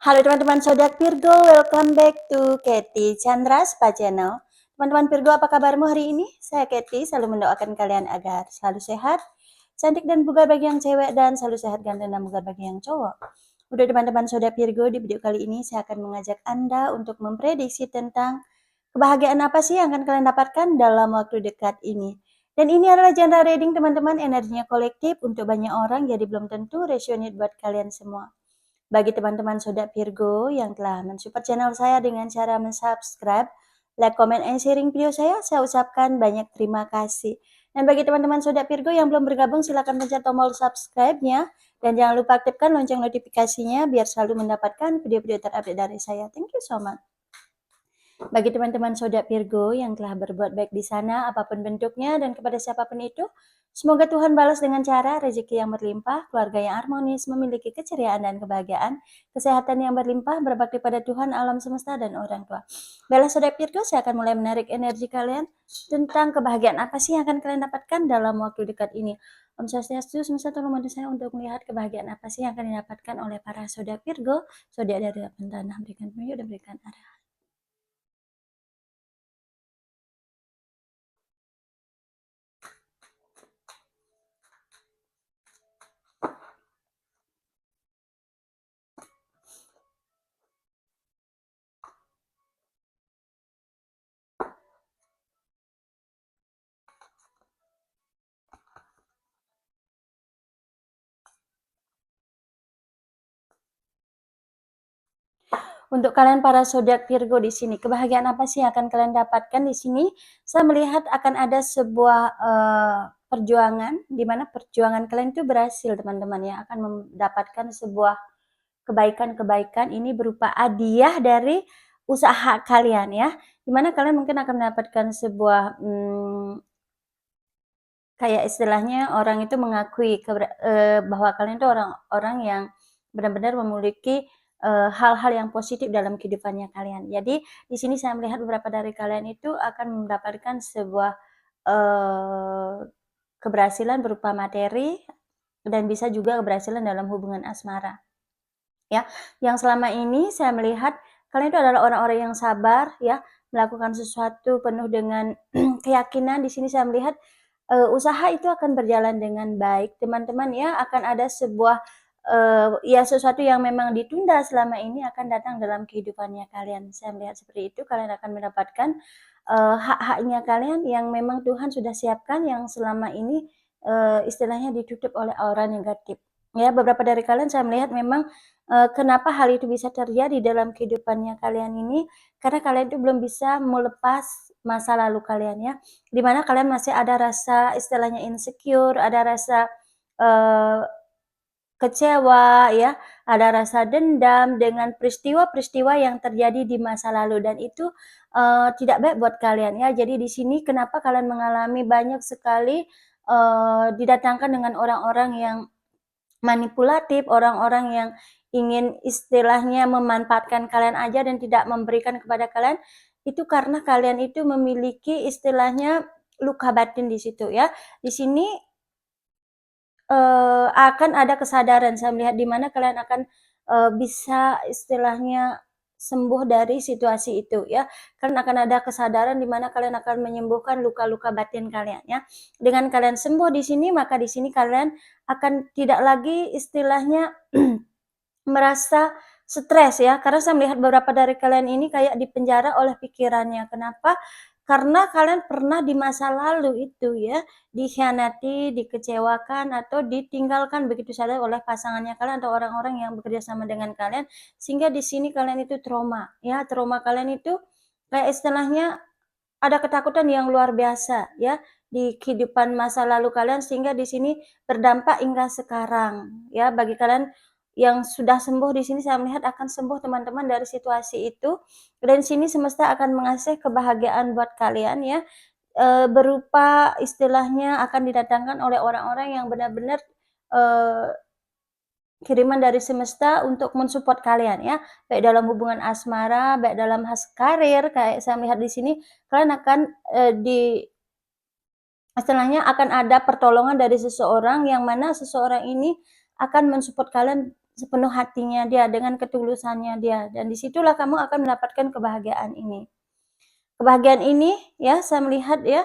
Halo teman-teman zodiak Virgo, welcome back to Katy Chandra Spa Channel. Teman-teman Virgo, apa kabarmu hari ini? Saya Katy, selalu mendoakan kalian agar selalu sehat, cantik dan bugar bagi yang cewek, dan selalu sehat ganteng dan bugar bagi yang cowok. Udah teman-teman zodiak Virgo, di video kali ini saya akan mengajak Anda untuk memprediksi tentang kebahagiaan apa sih yang akan kalian dapatkan dalam waktu dekat ini. Dan ini adalah genre reading teman-teman, energinya kolektif untuk banyak orang, jadi belum tentu resonate buat kalian semua. Bagi teman-teman zodiak Virgo yang telah mensupport channel saya dengan cara mensubscribe, like, comment, and sharing video saya ucapkan banyak terima kasih. Dan bagi teman-teman zodiak Virgo yang belum bergabung, silakan pencet tombol subscribe-nya dan jangan lupa aktifkan lonceng notifikasinya biar selalu mendapatkan video-video terupdate dari saya. Thank you so much. Bagi teman-teman zodiak Virgo yang telah berbuat baik di sana, apapun bentuknya dan kepada siapapun itu, semoga Tuhan balas dengan cara rezeki yang berlimpah, keluarga yang harmonis, memiliki keceriaan dan kebahagiaan, kesehatan yang berlimpah, berbakti pada Tuhan, alam semesta, dan orang tua. Baiklah zodiak Virgo, saya akan mulai menarik energi kalian tentang kebahagiaan apa sih yang akan kalian dapatkan dalam waktu dekat ini. Om Swastiastu, semesta tolong bantu saya untuk melihat kebahagiaan apa sih yang akan didapatkan oleh para zodiak Virgo, zodiak dari delapan tanah, berikan petunjuk dan berikan arah. Untuk kalian para zodiak Virgo di sini, kebahagiaan apa sih yang akan kalian dapatkan di sini? Saya melihat akan ada sebuah perjuangan, di mana perjuangan kalian itu berhasil, teman-teman ya, akan mendapatkan sebuah kebaikan-kebaikan ini berupa hadiah dari usaha kalian ya, dimana kalian mungkin akan mendapatkan sebuah kayak istilahnya orang itu mengakui bahwa kalian itu orang-orang yang benar-benar memiliki hal-hal yang positif dalam kehidupannya kalian. Jadi di sini saya melihat beberapa dari kalian itu akan mendapatkan sebuah keberhasilan berupa materi dan bisa juga keberhasilan dalam hubungan asmara. Ya, yang selama ini saya melihat kalian itu adalah orang-orang yang sabar ya, melakukan sesuatu penuh dengan keyakinan. Di sini saya melihat usaha itu akan berjalan dengan baik, teman-teman ya, akan ada sebuah ya sesuatu yang memang ditunda selama ini akan datang dalam kehidupannya kalian. Saya melihat seperti itu, kalian akan mendapatkan hak-haknya kalian yang memang Tuhan sudah siapkan yang selama ini istilahnya ditutup oleh aura negatif. Ya, beberapa dari kalian saya melihat memang kenapa hal itu bisa terjadi dalam kehidupannya kalian ini, karena kalian itu belum bisa melepas masa lalu kalian ya, dimana kalian masih ada rasa istilahnya insecure, ada rasa eee, kecewa ya, ada rasa dendam dengan peristiwa-peristiwa yang terjadi di masa lalu dan itu tidak baik buat kalian ya. Jadi di sini kenapa kalian mengalami banyak sekali didatangkan dengan orang-orang yang manipulatif, orang-orang yang ingin istilahnya memanfaatkan kalian aja dan tidak memberikan kepada kalian, itu karena kalian itu memiliki istilahnya luka batin di situ ya. Di sini akan ada kesadaran saya melihat di mana kalian akan bisa istilahnya sembuh dari situasi itu ya. Kalian akan ada kesadaran di mana kalian akan menyembuhkan luka-luka batin kalian ya. Dengan kalian sembuh di sini, maka di sini kalian akan tidak lagi istilahnya merasa stres ya, karena saya melihat beberapa dari kalian ini kayak dipenjara oleh pikirannya. Kenapa? Karena kalian pernah di masa lalu itu ya, dikhianati, dikecewakan, atau ditinggalkan begitu saja oleh pasangannya kalian atau orang-orang yang bekerja sama dengan kalian, sehingga di sini kalian itu trauma ya, trauma kalian itu kayak istilahnya ada ketakutan yang luar biasa ya, di kehidupan masa lalu kalian sehingga di sini berdampak hingga sekarang ya. Bagi kalian yang sudah sembuh di sini saya melihat akan sembuh teman-teman dari situasi itu, dan sini semesta akan mengasih kebahagiaan buat kalian ya, berupa istilahnya akan didatangkan oleh orang-orang yang benar-benar kiriman dari semesta untuk mensupport kalian ya, baik dalam hubungan asmara, baik dalam karir, kayak saya melihat di sini kalian akan istilahnya akan ada pertolongan dari seseorang yang mana seseorang ini akan mensupport kalian sepenuh hatinya dia, dengan ketulusannya dia, dan disitulah kamu akan mendapatkan kebahagiaan ini. Kebahagiaan ini ya, saya melihat ya,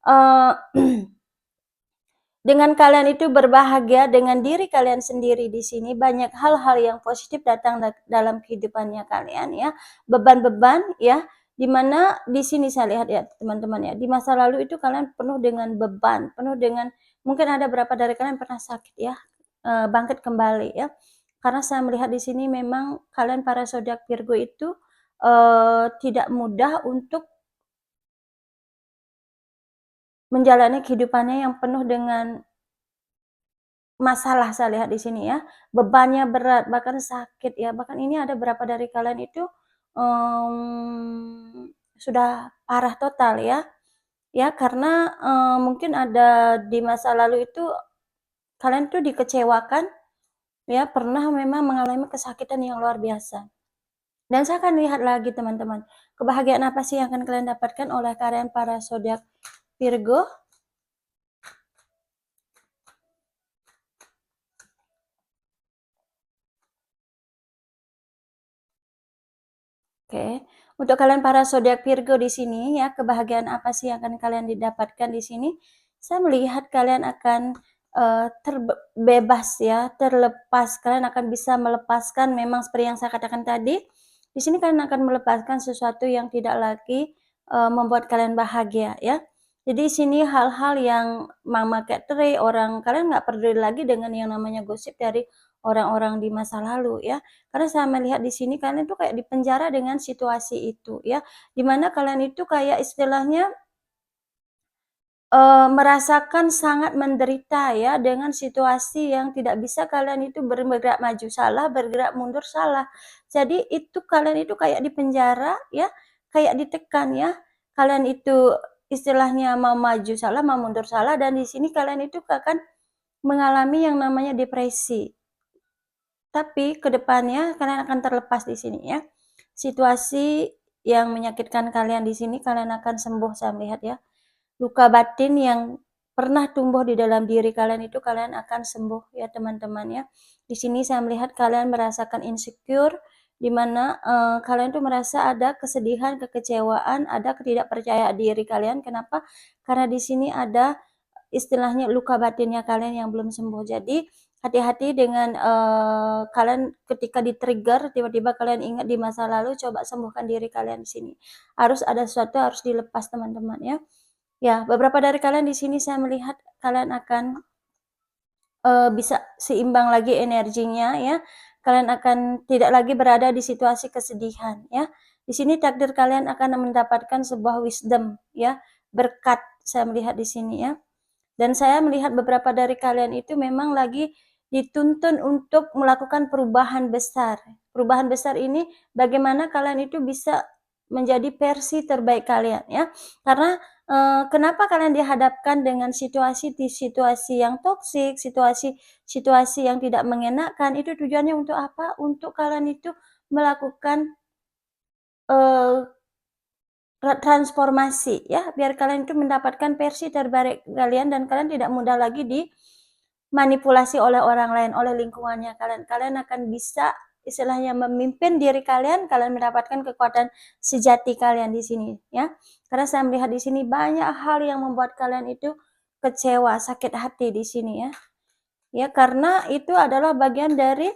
uh, dengan kalian itu berbahagia dengan diri kalian sendiri di sini, banyak hal-hal yang positif datang dalam kehidupannya kalian ya. Beban-beban ya, dimana di sini saya lihat ya teman-teman ya, di masa lalu itu kalian penuh dengan beban, penuh dengan, mungkin ada berapa dari kalian pernah sakit ya, bangkit kembali ya. Karena saya melihat di sini memang kalian para zodiak Virgo itu tidak mudah untuk menjalani kehidupannya yang penuh dengan masalah, saya lihat di sini ya. Bebannya berat, bahkan sakit ya. Bahkan ini ada berapa dari kalian itu sudah parah total ya. Ya, karena mungkin ada di masa lalu itu kalian tuh dikecewakan ya, pernah memang mengalami kesakitan yang luar biasa. Dan saya akan lihat lagi teman-teman, kebahagiaan apa sih yang akan kalian dapatkan oleh kalian para zodiak Virgo. Oke, untuk kalian para zodiak Virgo di sini ya, kebahagiaan apa sih yang akan kalian didapatkan di sini? Saya melihat kalian akan terbebas ya, terlepas. Kalian akan bisa melepaskan, memang seperti yang saya katakan tadi. Di sini kalian akan melepaskan sesuatu yang tidak lagi membuat kalian bahagia ya. Jadi sini hal-hal yang mama kayak orang, kalian nggak peduli lagi dengan yang namanya gosip dari orang-orang di masa lalu ya. Karena saya melihat di sini kalian tuh kayak dipenjara dengan situasi itu ya, dimana kalian itu kayak istilahnya merasakan sangat menderita ya, dengan situasi yang tidak bisa kalian itu bergerak maju salah, bergerak mundur salah. Jadi itu kalian itu kayak dipenjara ya, kayak ditekan ya. Kalian itu istilahnya mau maju salah, mau mundur salah, dan di sini kalian itu akan mengalami yang namanya depresi. Tapi kedepannya kalian akan terlepas di sini ya. Situasi yang menyakitkan kalian di sini kalian akan sembuh, saya melihat ya. Luka batin yang pernah tumbuh di dalam diri kalian itu kalian akan sembuh ya teman-teman ya. Di sini saya melihat kalian merasakan insecure, di mana kalian tuh merasa ada kesedihan, kekecewaan, ada ketidakpercayaan diri kalian. Kenapa? Karena di sini ada istilahnya luka batinnya kalian yang belum sembuh. Jadi hati-hati dengan kalian ketika di-trigger, tiba-tiba kalian ingat di masa lalu, coba sembuhkan diri kalian di sini. Harus ada sesuatu harus dilepas teman-teman ya. Ya, beberapa dari kalian di sini saya melihat kalian akan bisa seimbang lagi energinya ya. Kalian akan tidak lagi berada di situasi kesedihan ya. Di sini takdir kalian akan mendapatkan sebuah wisdom ya, berkat saya melihat di sini ya. Dan saya melihat beberapa dari kalian itu memang lagi dituntun untuk melakukan perubahan besar. Perubahan besar ini bagaimana kalian itu bisa menjadi versi terbaik kalian ya. Karena kenapa kalian dihadapkan dengan situasi yang toksik, situasi yang tidak mengenakan, itu tujuannya untuk apa? Untuk kalian itu melakukan transformasi ya, biar kalian itu mendapatkan versi terbaik kalian dan kalian tidak mudah lagi dimanipulasi oleh orang lain, oleh lingkungannya kalian. Kalian akan bisa istilahnya memimpin diri kalian, kalian mendapatkan kekuatan sejati kalian di sini ya. Karena saya melihat di sini banyak hal yang membuat kalian itu kecewa, sakit hati di sini ya. Ya, karena itu adalah bagian dari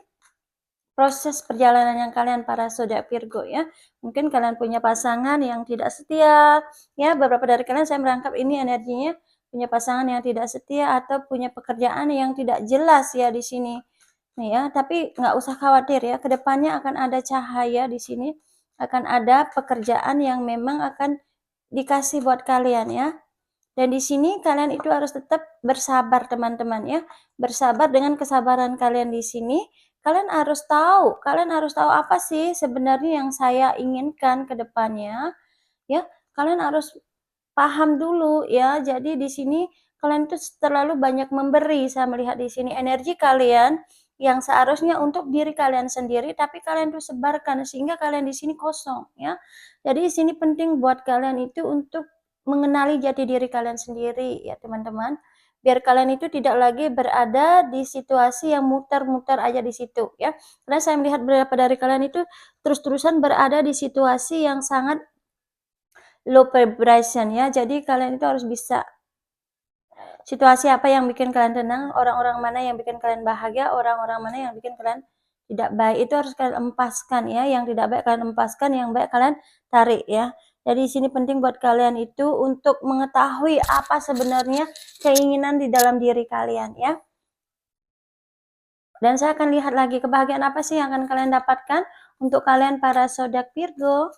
proses perjalanan yang kalian para zodiak Virgo ya. Mungkin kalian punya pasangan yang tidak setia ya, beberapa dari kalian saya merangkap ini energinya punya pasangan yang tidak setia atau punya pekerjaan yang tidak jelas ya di sini. Nih ya, tapi nggak usah khawatir ya, kedepannya akan ada cahaya di sini, akan ada pekerjaan yang memang akan dikasih buat kalian ya. Dan di sini kalian itu harus tetap bersabar teman-teman ya. Bersabar, dengan kesabaran kalian di sini, kalian harus tahu apa sih sebenarnya yang saya inginkan ke depannya ya. Kalian harus paham dulu ya. Jadi di sini kalian itu terlalu banyak memberi, saya melihat di sini energi kalian yang seharusnya untuk diri kalian sendiri, tapi kalian tuh sebarkan sehingga kalian di sini kosong ya. Jadi di sini penting buat kalian itu untuk mengenali jati diri kalian sendiri ya teman-teman. biar kalian itu tidak lagi berada di situasi yang muter-muter aja di situ ya. Karena saya melihat beberapa dari kalian itu terus-terusan berada di situasi yang sangat low vibration ya. Jadi kalian itu harus bisa situasi apa yang bikin kalian tenang, orang-orang mana yang bikin kalian bahagia, orang-orang mana yang bikin kalian tidak baik. Itu harus kalian empaskan ya, yang tidak baik kalian empaskan, yang baik kalian tarik ya. Jadi di sini penting buat kalian itu untuk mengetahui apa sebenarnya keinginan di dalam diri kalian ya. Dan saya akan lihat lagi kebahagiaan apa sih yang akan kalian dapatkan untuk kalian para zodiak Virgo.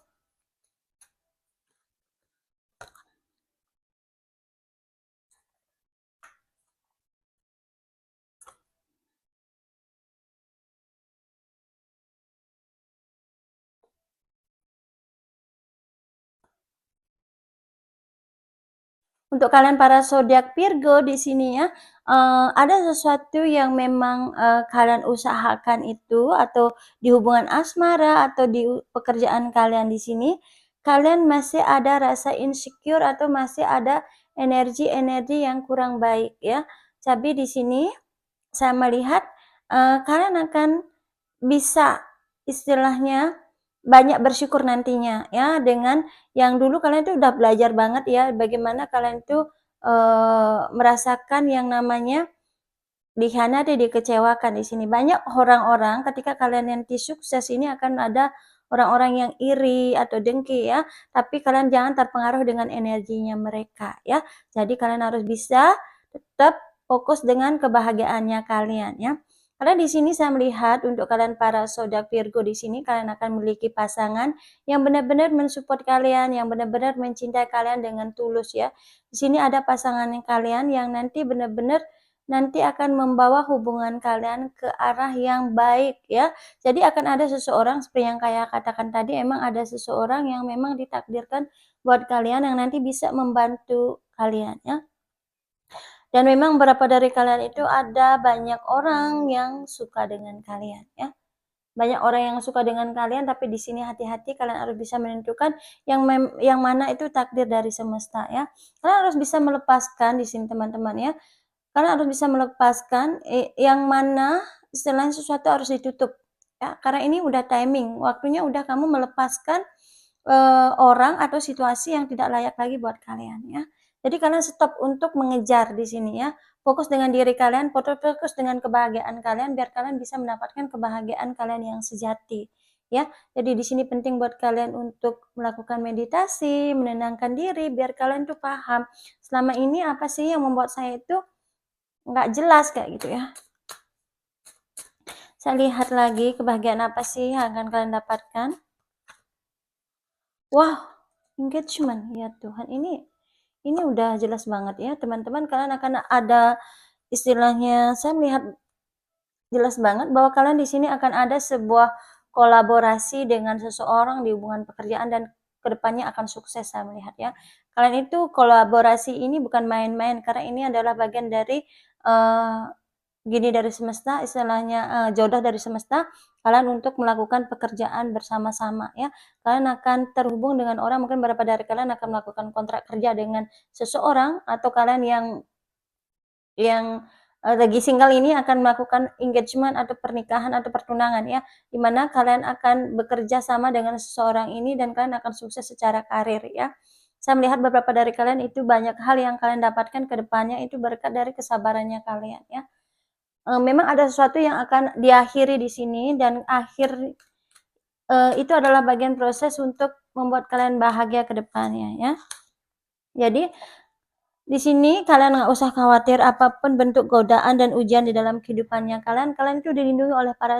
Untuk kalian para zodiak Virgo di sini ya, ada sesuatu yang memang, kalian usahakan itu atau di hubungan asmara atau di pekerjaan kalian di sini, kalian masih ada rasa insecure atau masih ada energi-energi yang kurang baik ya. Tapi di sini saya melihat, kalian akan bisa istilahnya banyak bersyukur nantinya ya dengan yang dulu kalian tuh udah belajar banget ya bagaimana kalian tuh, merasakan yang namanya dikhianati, dikecewakan di sini. Banyak orang-orang ketika kalian nanti sukses ini akan ada orang-orang yang iri atau dengki ya, tapi kalian jangan terpengaruh dengan energinya mereka ya. Jadi kalian harus bisa tetap fokus dengan kebahagiaannya kalian ya. Karena di sini saya melihat untuk kalian para zodiak Virgo di sini kalian akan memiliki pasangan yang benar-benar mensupport kalian, yang benar-benar mencintai kalian dengan tulus ya. Di sini ada pasangan kalian yang nanti benar-benar nanti akan membawa hubungan kalian ke arah yang baik ya. Jadi akan ada seseorang seperti yang kayak katakan tadi, emang ada seseorang yang memang ditakdirkan buat kalian yang nanti bisa membantu kalian ya. Dan memang beberapa dari kalian itu ada banyak orang yang suka dengan kalian ya. Banyak orang yang suka dengan kalian, tapi di sini hati-hati kalian harus bisa menentukan yang mana itu takdir dari semesta ya. Kalian harus bisa melepaskan di sini teman-teman ya. Kalian harus bisa melepaskan yang mana istilahnya sesuatu harus ditutup ya. Karena ini udah timing, waktunya udah kamu melepaskan orang atau situasi yang tidak layak lagi buat kalian ya. Jadi kalian stop untuk mengejar di sini ya. Fokus dengan diri kalian, fokus dengan kebahagiaan kalian biar kalian bisa mendapatkan kebahagiaan kalian yang sejati ya. Jadi di sini penting buat kalian untuk melakukan meditasi, menenangkan diri biar kalian tuh paham selama ini apa sih yang membuat saya itu nggak jelas kayak gitu ya. Saya lihat lagi kebahagiaan apa sih yang akan kalian dapatkan. Wah, engagement ya Tuhan, ini udah jelas banget ya teman-teman. Kalian akan ada istilahnya, saya melihat jelas banget bahwa kalian di sini akan ada sebuah kolaborasi dengan seseorang di hubungan pekerjaan dan kedepannya akan sukses saya melihat ya. Kalian itu kolaborasi ini bukan main-main karena ini adalah bagian dari gini dari semesta istilahnya, jodoh dari semesta kalian untuk melakukan pekerjaan bersama-sama ya. Kalian akan terhubung dengan orang, mungkin beberapa dari kalian akan melakukan kontrak kerja dengan seseorang atau kalian yang lagi single ini akan melakukan engagement atau pernikahan atau pertunangan ya, di mana kalian akan bekerja sama dengan seseorang ini dan kalian akan sukses secara karir ya. Saya melihat beberapa dari kalian itu banyak hal yang kalian dapatkan ke depannya itu berkat dari kesabarannya kalian ya. Memang ada sesuatu yang akan diakhiri di sini dan itu adalah bagian proses untuk membuat kalian bahagia ke depannya ya. Jadi di sini kalian nggak usah khawatir apapun bentuk godaan dan ujian di dalam kehidupannya kalian. Kalian itu dilindungi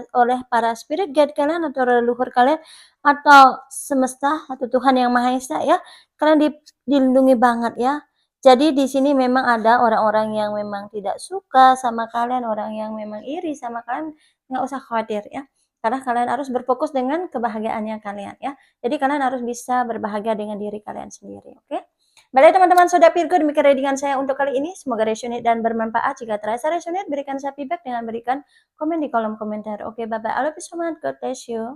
oleh para spirit guide kalian atau leluhur kalian atau semesta atau Tuhan Yang Maha Esa ya. Kalian dilindungi banget ya. Jadi di sini memang ada orang-orang yang memang tidak suka sama kalian, orang yang memang iri sama kalian, nggak usah khawatir ya. Karena kalian harus berfokus dengan kebahagiaannya kalian ya. Jadi kalian harus bisa berbahagia dengan diri kalian sendiri, oke? Baiklah teman-teman zodiak Virgo, demikian readingan saya untuk kali ini. Semoga resonate dan bermanfaat. Jika terasa resonate, berikan saya feedback dengan berikan komen di kolom komentar. Oke, bye-bye. I love you so much. God bless you.